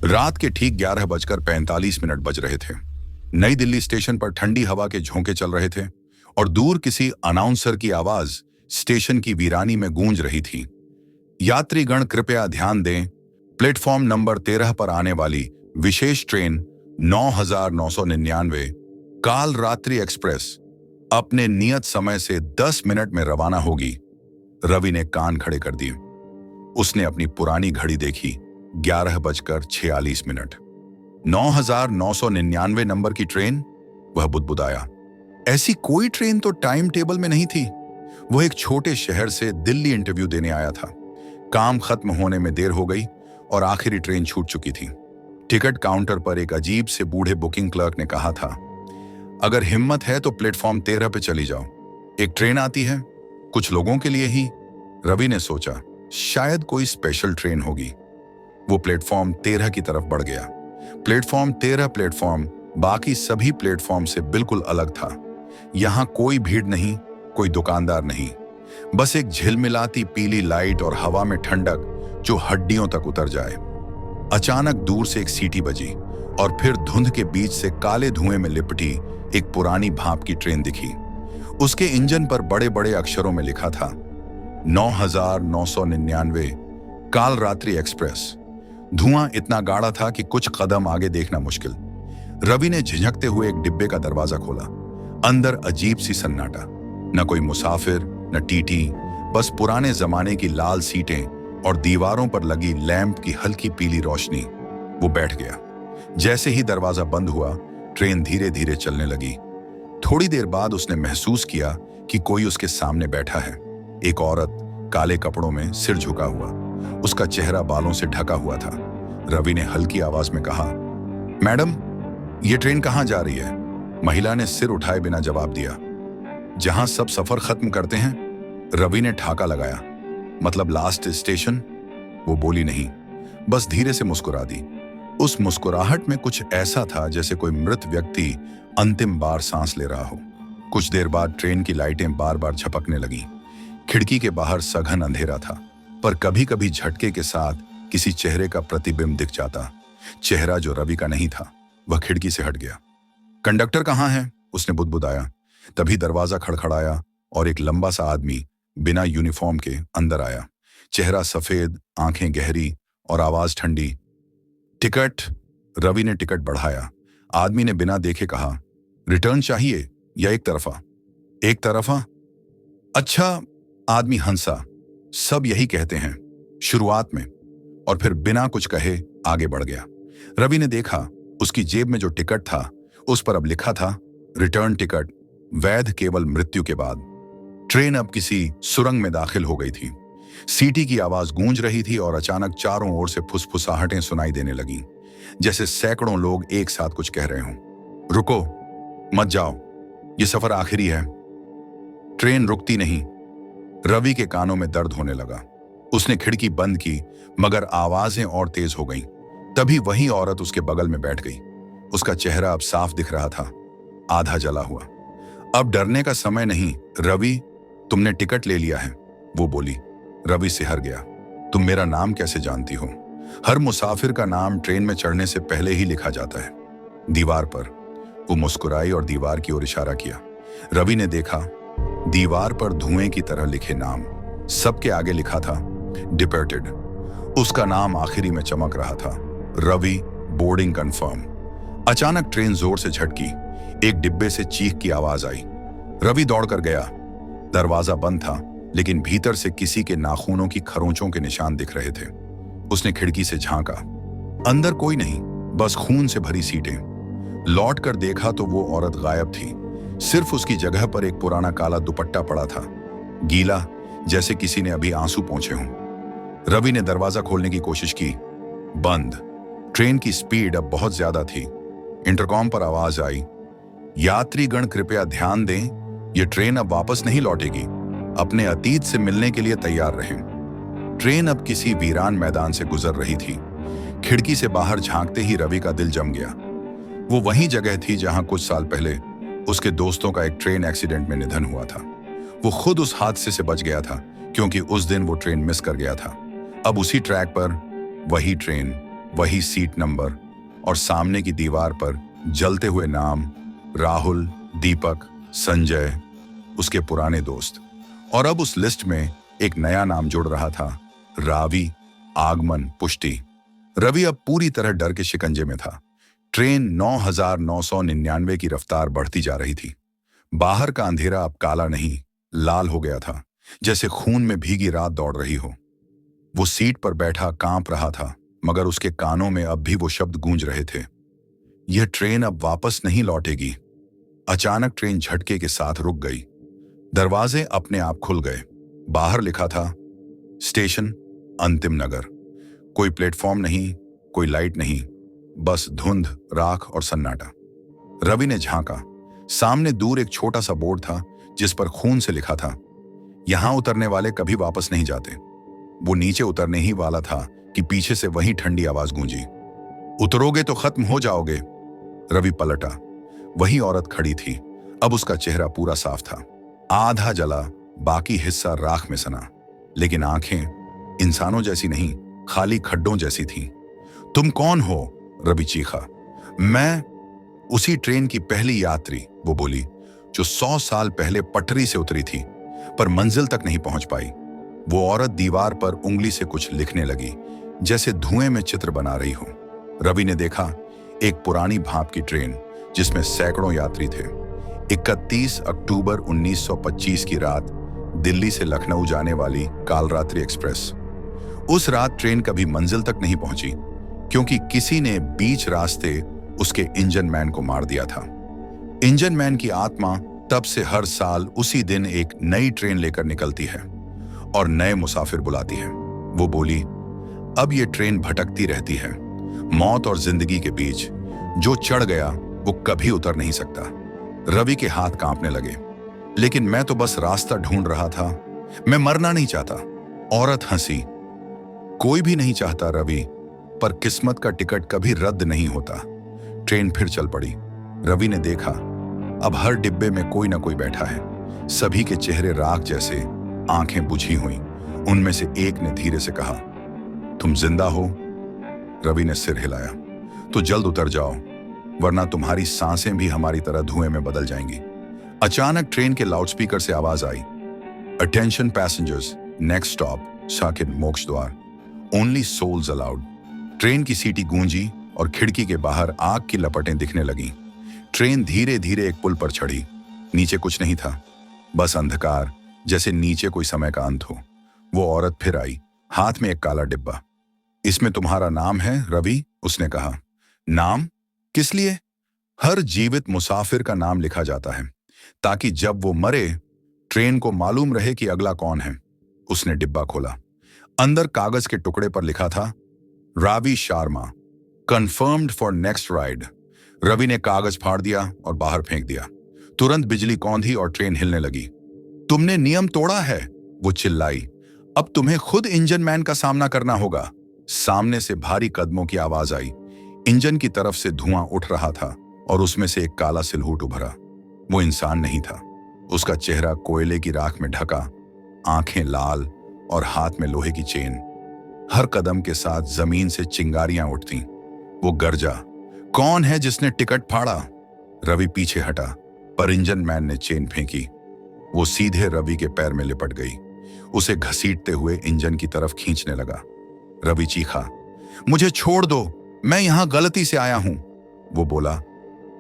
रात के ठीक 11:45 बज रहे थे। नई दिल्ली स्टेशन पर ठंडी हवा के झोंके चल रहे थे और दूर किसी अनाउंसर की आवाज स्टेशन की वीरानी में गूंज रही थी। यात्रीगण कृपया ध्यान दें, प्लेटफॉर्म नंबर 13 पर आने वाली विशेष ट्रेन 9999 काल रात्रि एक्सप्रेस अपने नियत समय से 10 मिनट में रवाना होगी। रवि ने कान खड़े कर दिए। उसने अपनी पुरानी घड़ी देखी, 11:46। 9999 नंबर की ट्रेन? वह बुदबुदाया। ऐसी कोई ट्रेन तो टाइम टेबल में नहीं थी। वह एक छोटे शहर से दिल्ली इंटरव्यू देने आया था। काम खत्म होने में देर हो गई और आखिरी ट्रेन छूट चुकी थी। टिकट काउंटर पर एक अजीब से बूढ़े बुकिंग क्लर्क ने कहा था, अगर हिम्मत है तो प्लेटफॉर्म 13 पे चली जाओ, एक ट्रेन आती है, कुछ लोगों के लिए ही। रवि ने सोचा, शायद कोई स्पेशल ट्रेन होगी। वो प्लेटफॉर्म 13 की तरफ बढ़ गया। प्लेटफॉर्म 13 प्लेटफॉर्म बाकी सभी प्लेटफॉर्म से बिल्कुल अलग था। यहां कोई भीड़ नहीं, कोई दुकानदार नहीं, बस एक झिलमिलाती पीली लाइट और हवा में ठंडक जो हड्डियों तक उतर जाए। अचानक दूर से एक सीटी बजी और फिर धुंध के बीच से काले धुएं में लिपटी एक पुरानी भाप की ट्रेन दिखी। उसके इंजन पर बड़े बड़े अक्षरों में लिखा था, 9999 काल रात्रि एक्सप्रेस। धुआं इतना गाढ़ा था कि कुछ कदम आगे देखना मुश्किल। रवि ने झिझकते हुए एक डिब्बे का दरवाजा खोला। अंदर अजीब सी सन्नाटा, न कोई मुसाफिर, न टीटी, बस पुराने जमाने की लाल सीटें और दीवारों पर लगी लैंप की हल्की पीली रोशनी। वो बैठ गया। जैसे ही दरवाजा बंद हुआ, ट्रेन धीरे धीरे चलने लगी। थोड़ी देर बाद उसने महसूस किया कि कोई उसके सामने बैठा है। एक औरत, काले कपड़ों में, सिर झुका हुआ। उसका चेहरा बालों से ढका हुआ था। रवि ने हल्की आवाज में कहा, मैडम, ये ट्रेन कहां जा रही है? महिला ने सिर उठाए बिना जवाब दिया। जहां सब सफर खत्म करते हैं। रवि ने ठाका लगाया, मतलब लास्ट स्टेशन? वो बोली नहीं, बस धीरे से मुस्कुरा दी। उस मुस्कुराहट में कुछ ऐसा था जैसे कोई मृत व्यक्ति अंतिम बार सांस ले रहा हो। कुछ देर बाद ट्रेन की लाइटें बार बार झपकने लगीं। खिड़की के बाहर सघन अंधेरा था, पर कभी कभी झटके के साथ किसी चेहरे का प्रतिबिंब दिख जाता। चेहरा जो रवि का नहीं था। वह खिड़की से हट गया। कंडक्टर कहाँ है? उसने बुदबुदाया। तभी दरवाजा खड़खड़ाया और एक लंबा सा आदमी बिना यूनिफॉर्म के अंदर आया। चेहरा सफेद, आंखें गहरी और आवाज ठंडी। टिकट? रवि ने टिकट बढ़ाया। आदमी ने बिना देखे कहा, रिटर्न चाहिए या एक तरफा? एक तरफा? अच्छा। आदमी हंसा। सब यही कहते हैं शुरुआत में। और फिर बिना कुछ कहे आगे बढ़ गया। रवि ने देखा, उसकी जेब में जो टिकट था उस पर अब लिखा था, रिटर्न टिकट, वैध केवल मृत्यु के बाद। ट्रेन अब किसी सुरंग में दाखिल हो गई थी। सीटी की आवाज गूंज रही थी और अचानक चारों ओर से फुसफुसाहटें सुनाई देने लगीं, जैसे सैकड़ों लोग एक साथ कुछ कह रहे हों। रुको, मत जाओ, ये सफर आखिरी है। ट्रेन रुकती नहीं। रवि के कानों में दर्द होने लगा। उसने खिड़की बंद की, मगर आवाजें और तेज हो गईं। तभी वही औरत उसके बगल में बैठ गई। उसका चेहरा अब साफ दिख रहा था, आधा जला हुआ। अब डरने का समय नहीं, रवि, तुमने टिकट ले लिया है, वो बोली। रवि सिहर गया। तुम मेरा नाम कैसे जानती हो? हर मुसाफिर का नाम ट्रेन में चढ़ने से पहले ही लिखा जाता है, दीवार पर। वो मुस्कुराई और दीवार की ओर इशारा किया। रवि ने देखा, दीवार पर धुएं की तरह लिखे नाम। सबके आगे लिखा था, डिपार्टेड। उसका नाम आखिरी में चमक रहा था, रवि, बोर्डिंग कंफर्म। अचानक ट्रेन जोर से झटकी। एक डिब्बे से चीख की आवाज आई। रवि दौड़कर गया। दरवाजा बंद था, लेकिन भीतर से किसी के नाखूनों की खरोंचों के निशान दिख रहे थे। उसने खिड़की से झांका। अंदर कोई नहीं, बस खून से भरी सीटें। लौट कर देखा तो वो औरत गायब थी। सिर्फ उसकी जगह पर एक पुराना काला दुपट्टा पड़ा था, गीला, जैसे किसी ने अभी आंसू पोंछे हों। रवि ने दरवाजा खोलने की कोशिश की, बंद। ट्रेन की स्पीड अब बहुत ज्यादा थी। इंटरकॉम पर आवाज आई, यात्रीगण कृपया ध्यान दें, ये ट्रेन अब वापस नहीं लौटेगी। अपने अतीत से मिलने के लिए तैयार रहें। ट्रेन अब किसी वीरान मैदान से गुजर रही थी। खिड़की से बाहर झांकते ही रवि का दिल जम गया। वो वही जगह थी जहां कुछ साल पहले उसके दोस्तों का एक ट्रेन एक्सीडेंट में निधन हुआ था। वो खुद उस हादसे से बच गया था, क्योंकि उस दिन वो ट्रेन मिस कर गया था। अब उसी ट्रैक पर वही ट्रेन, वही सीट नंबर और सामने की दीवार पर जलते हुए नाम, राहुल, दीपक, संजय, उसके पुराने दोस्त। और अब उस लिस्ट में एक नया नाम जुड़ रहा था, रावी, आगमन, पुष्टि। रवि अब पूरी तरह डर के शिकंजे में था। ट्रेन 9,999 की रफ्तार बढ़ती जा रही थी। बाहर का अंधेरा अब काला नहीं, लाल हो गया था, जैसे खून में भीगी रात दौड़ रही हो। वो सीट पर बैठा कांप रहा था, मगर उसके कानों में अब भी वो शब्द गूंज रहे थे, यह ट्रेन अब वापस नहीं लौटेगी। अचानक ट्रेन झटके के साथ रुक गई। दरवाजे अपने आप खुल गए। बाहर लिखा था, स्टेशन अंतिम नगर। कोई प्लेटफॉर्म नहीं, कोई लाइट नहीं, बस धुंध, राख और सन्नाटा। रवि ने झांका। सामने दूर एक छोटा सा बोर्ड था जिस पर खून से लिखा था, यहां उतरने वाले कभी वापस नहीं जाते। वो नीचे उतरने ही वाला था कि पीछे से वही ठंडी आवाज गूंजी, उतरोगे तो खत्म हो जाओगे। रवि पलटा। वही औरत खड़ी थी। अब उसका चेहरा पूरा साफ था, आधा जला, बाकी हिस्सा राख में सना, लेकिन आंखें इंसानों जैसी नहीं, खाली खड्डों जैसी थीं। तुम कौन हो? रवि चीखा। मैं उसी ट्रेन की पहली यात्री, वो बोली, जो 100 साल पहले पटरी से उतरी थी पर मंजिल तक नहीं पहुंच पाई। वो औरत दीवार पर उंगली से कुछ लिखने लगी, जैसे धुएं में चित्र बना रही हो। रवि ने देखा, एक पुरानी भाप की ट्रेन जिसमें सैकड़ों यात्री थे। 31 अक्टूबर 1925 की रात, दिल्ली से लखनऊ जाने वाली कालरात्रि एक्सप्रेस। उस रात ट्रेन कभी मंजिल तक नहीं पहुंची, क्योंकि किसी ने बीच रास्ते उसके इंजन मैन को मार दिया था। इंजन मैन की आत्मा तब से हर साल उसी दिन एक नई ट्रेन लेकर निकलती है और नए मुसाफिर बुलाती है। वो बोली, अब ये ट्रेन भटकती रहती है, मौत और जिंदगी के बीच। जो चढ़ गया वो कभी उतर नहीं सकता। रवि के हाथ कांपने लगे। लेकिन मैं तो बस रास्ता ढूंढ रहा था, मैं मरना नहीं चाहता। औरत हंसी। कोई भी नहीं चाहता रवि, पर किस्मत का टिकट कभी रद्द नहीं होता। ट्रेन फिर चल पड़ी। रवि ने देखा, अब हर डिब्बे में कोई ना कोई बैठा है। सभी के चेहरे राख जैसे, आंखें बुझी हुई। उनमें से एक ने धीरे से कहा, तुम जिंदा हो? रवि ने सिर हिलाया। तो जल्द उतर जाओ, वरना तुम्हारी सांसें भी हमारी तरह धुएं में बदल जाएंगी। अचानक ट्रेन के लाउडस्पीकर से आवाज आई, अटेंशन पैसेंजर्स, नेक्स्ट स्टॉप साकिन मोक्ष द्वार, ओनली सोल्स अलाउड। ट्रेन की सीटी गूंजी और खिड़की के बाहर आग की लपटें दिखने लगीं। ट्रेन धीरे धीरे एक पुल पर चढ़ी। नीचे कुछ नहीं था, बस अंधकार, जैसे नीचे कोई समय का अंत हो। वो औरत फिर आई, हाथ में एक काला डिब्बा। इसमें तुम्हारा नाम है रवि, उसने कहा। नाम? किस लिए? हर जीवित मुसाफिर का नाम लिखा जाता है, ताकि जब वो मरे ट्रेन को मालूम रहे कि अगला कौन है। उसने डिब्बा खोला। अंदर कागज के टुकड़े पर लिखा था, Ravi Sharma, confirmed for next ride. Ravi ने कागज फाड़ दिया और बाहर फेंक दिया। तुरंत बिजली कौंधी और ट्रेन हिलने लगी। तुमने नियम तोड़ा है, वो चिल्लाई। अब तुम्हें खुद इंजन मैन का सामना करना होगा। सामने से भारी कदमों की आवाज आई। इंजन की तरफ से धुआं उठ रहा था और उसमें से एक काला सिलहूट उभरा। वो इंसान नहीं था। उसका चेहरा कोयले की राख में ढका, आंखें लाल और हाथ में लोहे की चेन। हर कदम के साथ जमीन से चिंगारियां उठती। वो गरजा, कौन है जिसने टिकट फाड़ा? रवि पीछे हटा, पर इंजन मैन ने चेन फेंकी। वो सीधे रवि के पैर में लिपट गई, उसे घसीटते हुए इंजन की तरफ खींचने लगा। रवि चीखा, मुझे छोड़ दो, मैं यहां गलती से आया हूं। वो बोला,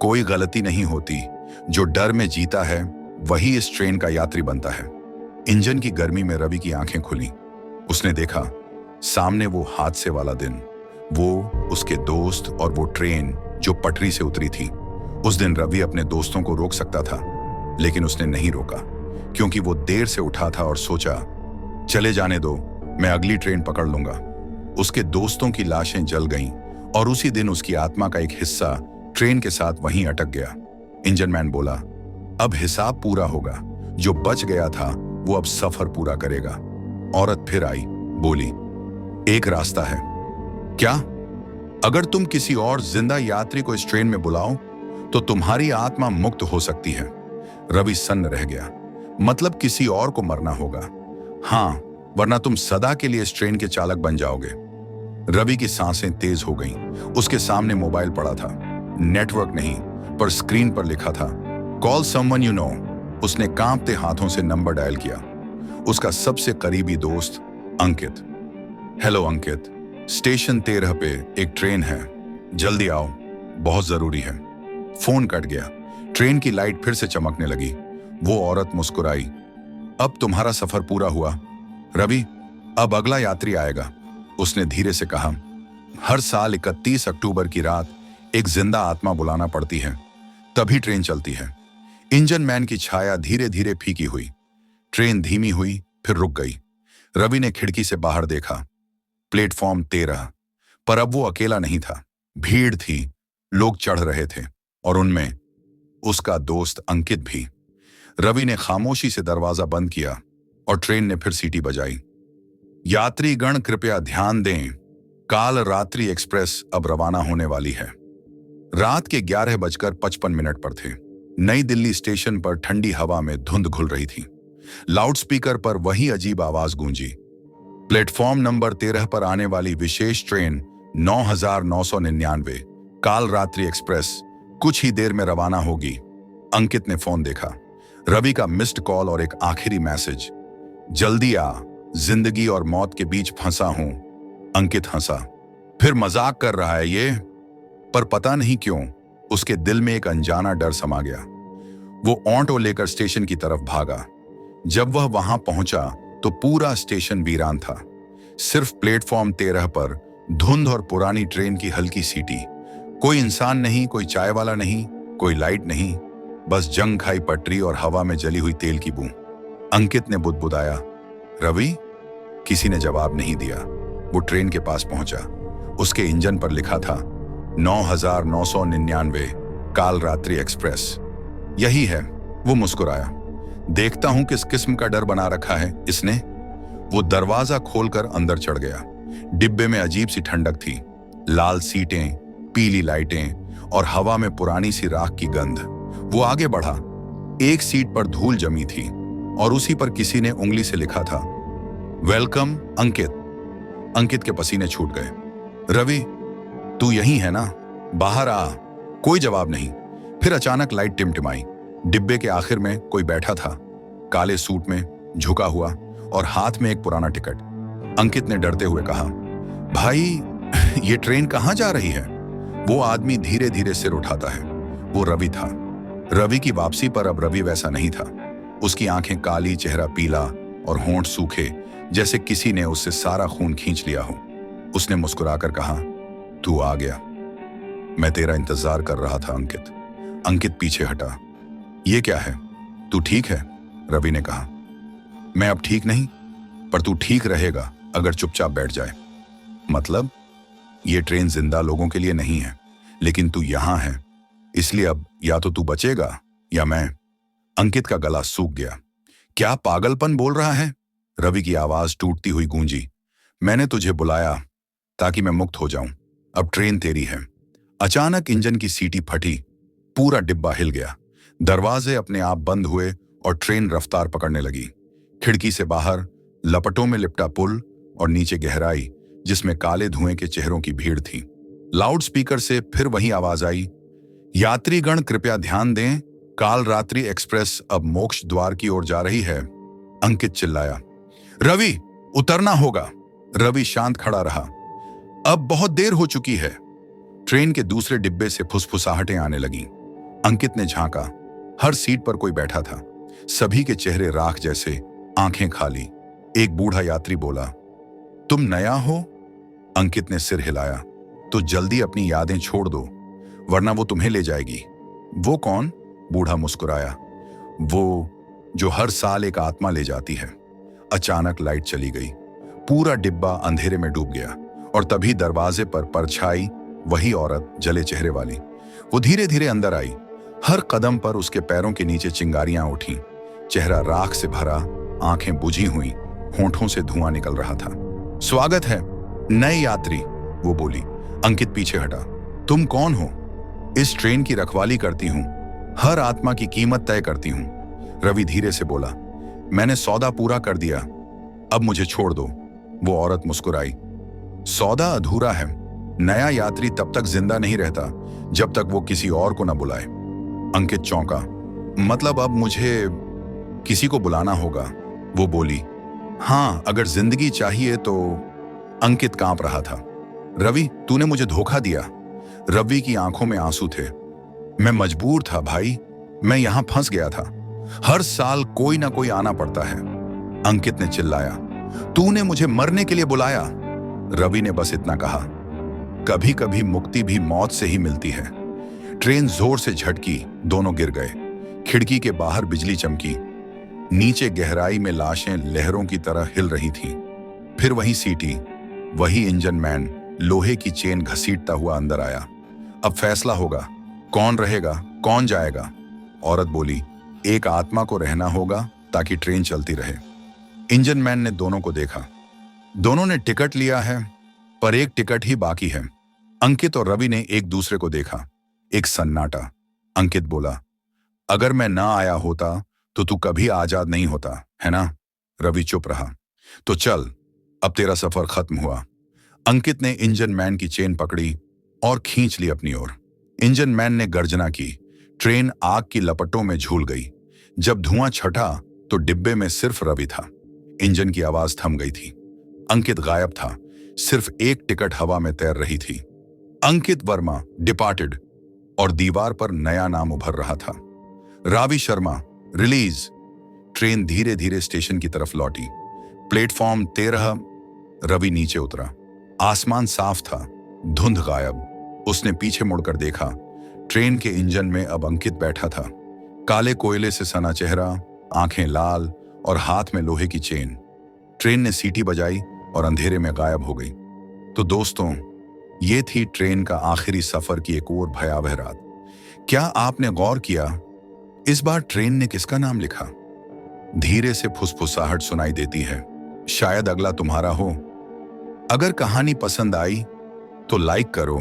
कोई गलती नहीं होती, जो डर में जीता है वही इस ट्रेन का यात्री बनता है। इंजन की गर्मी में रवि की आंखें खुली। उसने देखा, सामने वो हादसे वाला दिन, वो, उसके दोस्त और वो ट्रेन जो पटरी से उतरी थी। उस दिन रवि अपने दोस्तों को रोक सकता था, लेकिन उसने नहीं रोका, क्योंकि वो देर से उठा था और सोचा, चले जाने दो, मैं अगली ट्रेन पकड़ लूंगा। उसके दोस्तों की लाशें जल गईं और उसी दिन उसकी आत्मा का एक हिस्सा ट्रेन के साथ वहीं अटक गया। इंजन मैन बोला, अब हिसाब पूरा होगा। जो बच गया था वो अब सफर पूरा करेगा। औरत फिर आई, बोली, एक रास्ता है। क्या? अगर तुम किसी और जिंदा यात्री को इस ट्रेन में बुलाओ तो तुम्हारी आत्मा मुक्त हो सकती है। रवि सन्न रह गया। मतलब किसी और को मरना होगा? हाँ, वरना तुम सदा के लिए इस ट्रेन के चालक बन जाओगे। रवि की सांसें तेज हो गईं। उसके सामने मोबाइल पड़ा था, नेटवर्क नहीं, पर स्क्रीन पर लिखा था कॉल समवन यू नो। उसने कांपते हाथों से नंबर डायल किया। उसका सबसे करीबी दोस्त अंकित। हेलो अंकित, स्टेशन 13 पे एक ट्रेन है, जल्दी आओ, बहुत जरूरी है। फोन कट गया। ट्रेन की लाइट फिर से चमकने लगी। वो औरत मुस्कुराई। अब तुम्हारा सफर पूरा हुआ रवि, अब अगला यात्री आएगा, उसने धीरे से कहा। हर साल 31 अक्टूबर की रात एक जिंदा आत्मा बुलाना पड़ती है, तभी ट्रेन चलती है। इंजन मैन की छाया धीरे धीरे फीकी हुई। ट्रेन धीमी हुई, फिर रुक गई। रवि ने खिड़की से बाहर देखा। प्लेटफॉर्म 13, पर अब वो अकेला नहीं था। भीड़ थी, लोग चढ़ रहे थे, और उनमें उसका दोस्त अंकित भी। रवि ने खामोशी से दरवाजा बंद किया और ट्रेन ने फिर सीटी बजाई। यात्रीगण कृपया ध्यान दें, काल रात्रि एक्सप्रेस अब रवाना होने वाली है। रात के 11:55 पर थे। नई दिल्ली स्टेशन पर ठंडी हवा में धुंध घुल रही थी। लाउडस्पीकर पर वही अजीब आवाज गूंजी। प्लेटफॉर्म नंबर 13 पर आने वाली विशेष ट्रेन 9999 काल रात्रि एक्सप्रेस कुछ ही देर में रवाना होगी। अंकित ने फोन देखा। रवि का मिस्ड कॉल और एक आखिरी मैसेज, जल्दी आ, जिंदगी और मौत के बीच फंसा हूं। अंकित हंसा। फिर मजाक कर रहा है ये? पर पता नहीं क्यों उसके दिल में एक अनजाना डर समा गया। वो ऑटो लेकर स्टेशन की तरफ भागा। जब वह वहां पहुंचा तो पूरा स्टेशन वीरान था। सिर्फ प्लेटफॉर्म 13 पर धुंध और पुरानी ट्रेन की हल्की सीटी। कोई इंसान नहीं, कोई चाय वाला नहीं, कोई लाइट नहीं, बस जंग खाई पटरी और हवा में जली हुई तेल की बूंद। अंकित ने बुदबुदाया, रवि? किसी ने जवाब नहीं दिया। वो ट्रेन के पास पहुंचा। उसके इंजन पर लिखा था 9999 काल रात्रि एक्सप्रेस। यही है। वो मुस्कुराया। देखता हूं किस किस्म का डर बना रखा है इसने। वो दरवाजा खोलकर अंदर चढ़ गया। डिब्बे में अजीब सी ठंडक थी। लाल सीटें, पीली लाइटें और हवा में पुरानी सी राख की गंध। वो आगे बढ़ा। एक सीट पर धूल जमी थी और उसी पर किसी ने उंगली से लिखा था, वेलकम अंकित। अंकित के पसीने छूट गए। रवि, तू यहीं है ना? बाहर आ। कोई जवाब नहीं। फिर अचानक लाइट टिमटिमाई। डिब्बे के आखिर में कोई बैठा था, काले सूट में, झुका हुआ और हाथ में एक पुराना टिकट। अंकित ने डरते हुए कहा, भाई ये ट्रेन कहां जा रही है? वो आदमी धीरे धीरे सिर उठाता है। वो रवि था। रवि की वापसी पर अब रवि वैसा नहीं था। उसकी आंखें काली, चेहरा पीला और होंठ सूखे, जैसे किसी ने उससे सारा खून खींच लिया हो। उसने मुस्कुराकर कहा, तू आ गया। मैं तेरा इंतजार कर रहा था अंकित। अंकित पीछे हटा। ये क्या है? तू ठीक है? रवि ने कहा। मैं अब ठीक नहीं, पर तू ठीक रहेगा अगर चुपचाप बैठ जाए। मतलब? ये ट्रेन जिंदा लोगों के लिए नहीं है, लेकिन तू यहां है, इसलिए अब या तो तू बचेगा या मैं। अंकित का गला सूख गया। क्या पागलपन बोल रहा है? रवि की आवाज टूटती हुई गूंजी। मैंने तुझे बुलाया ताकि मैं मुक्त हो जाऊं। अब ट्रेन तेरी है। अचानक इंजन की सीटी फटी। पूरा डिब्बा हिल गया। दरवाजे अपने आप बंद हुए और ट्रेन रफ्तार पकड़ने लगी। खिड़की से बाहर लपटों में लिपटा पुल और नीचे गहराई जिसमें काले धुएं के चेहरों की भीड़ थी। लाउडस्पीकर से फिर वही आवाज आई, यात्रीगण कृपया ध्यान दें, काल रात्रि एक्सप्रेस अब मोक्ष द्वार की ओर जा रही है। अंकित चिल्लाया, रवि उतरना होगा। रवि शांत खड़ा रहा। अब बहुत देर हो चुकी है। ट्रेन के दूसरे डिब्बे से फुसफुसाहटें आने लगीं। अंकित ने झांका। हर सीट पर कोई बैठा था। सभी के चेहरे राख जैसे, आंखें खाली। एक बूढ़ा यात्री बोला, तुम नया हो? अंकित ने सिर हिलाया। तो जल्दी अपनी यादें छोड़ दो, वरना वो तुम्हें ले जाएगी। वो कौन? बूढ़ा मुस्कुराया। वो जो हर साल एक आत्मा ले जाती है। अचानक लाइट चली गई। पूरा डिब्बा अंधेरे में डूब गया और तभी दरवाजे पर परछाई, वही औरत जले चेहरे वाली। वो धीरे धीरे अंदर आई। हर कदम पर उसके पैरों के नीचे चिंगारियां उठी। चेहरा राख से भरा, आंखें बुझी हुई, होंठों से धुआं निकल रहा था। स्वागत है नए यात्री, वो बोली। अंकित पीछे हटा। तुम कौन हो? इस ट्रेन की रखवाली करती हूं, हर आत्मा की कीमत तय करती हूं। रवि धीरे से बोला, मैंने सौदा पूरा कर दिया, अब मुझे छोड़ दो। वो औरत मुस्कुराई। सौदा अधूरा है। नया यात्री तब तक जिंदा नहीं रहता जब तक वो किसी और को न बुलाए। अंकित चौंका। मतलब अब मुझे किसी को बुलाना होगा? वो बोली। हाँ, अगर जिंदगी चाहिए तो। अंकित कांप रहा था। रवि, तूने मुझे धोखा दिया। रवि की आंखों में आंसू थे। मैं मजबूर था भाई, मैं यहां फंस गया था। हर साल कोई ना कोई आना पड़ता है। अंकित ने चिल्लाया। तूने मुझे मरने के लिए बुलाया? रवि ने बस इतना कहा। कभी कभी मुक्ति भी मौत से ही मिलती है। ट्रेन जोर से झटकी, दोनों गिर गए। खिड़की के बाहर बिजली चमकी। नीचे गहराई में लाशें लहरों की तरह हिल रही थीं। फिर वही सीटी, वही इंजन मैन लोहे की चेन घसीटता हुआ अंदर आया। अब फैसला होगा, कौन रहेगा कौन जाएगा। औरत बोली, एक आत्मा को रहना होगा ताकि ट्रेन चलती रहे। इंजन मैन ने दोनों को देखा। दोनों ने टिकट लिया है, पर एक टिकट ही बाकी है। अंकित और रवि ने एक दूसरे को देखा। एक सन्नाटा। अंकित बोला, अगर मैं ना आया होता तो तू कभी आजाद नहीं होता, है ना? रवि चुप रहा। तो चल, अब तेरा सफर खत्म हुआ। अंकित ने इंजन मैन की चेन पकड़ी और खींच ली अपनी ओर। इंजन मैन ने गर्जना की। ट्रेन आग की लपटों में झूल गई। जब धुआं छटा तो डिब्बे में सिर्फ रवि था। इंजन की आवाज थम गई थी। अंकित गायब था। सिर्फ एक टिकट हवा में तैर रही थी। अंकित वर्मा डिपार्टेड, और दीवार पर नया नाम उभर रहा था। रावी शर्मा रिलीज। ट्रेन धीरे धीरे स्टेशन की तरफ लौटी। प्लेटफॉर्म 13। रवि नीचे उतरा। आसमान साफ था, धुंध गायब। उसने पीछे मुड़कर देखा। ट्रेन के इंजन में अब अंकित बैठा था। काले कोयले से सना चेहरा, आंखें लाल और हाथ में लोहे की चेन। ट्रेन ने सीटी बजाई और अंधेरे में गायब हो गई। तो दोस्तों, ये थी ट्रेन का आखिरी सफर की एक और भयावह रात। क्या आपने गौर किया, इस बार ट्रेन ने किसका नाम लिखा? धीरे से फुसफुसाहट सुनाई देती है, शायद अगला तुम्हारा हो। अगर कहानी पसंद आई तो लाइक करो,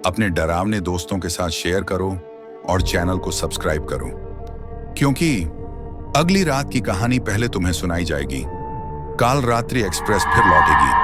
अपने डरावने दोस्तों के साथ शेयर करो और चैनल को सब्सक्राइब करो, क्योंकि अगली रात की कहानी पहले तुम्हें सुनाई जाएगी। काल रात्रि एक्सप्रेस फिर लौटेगी।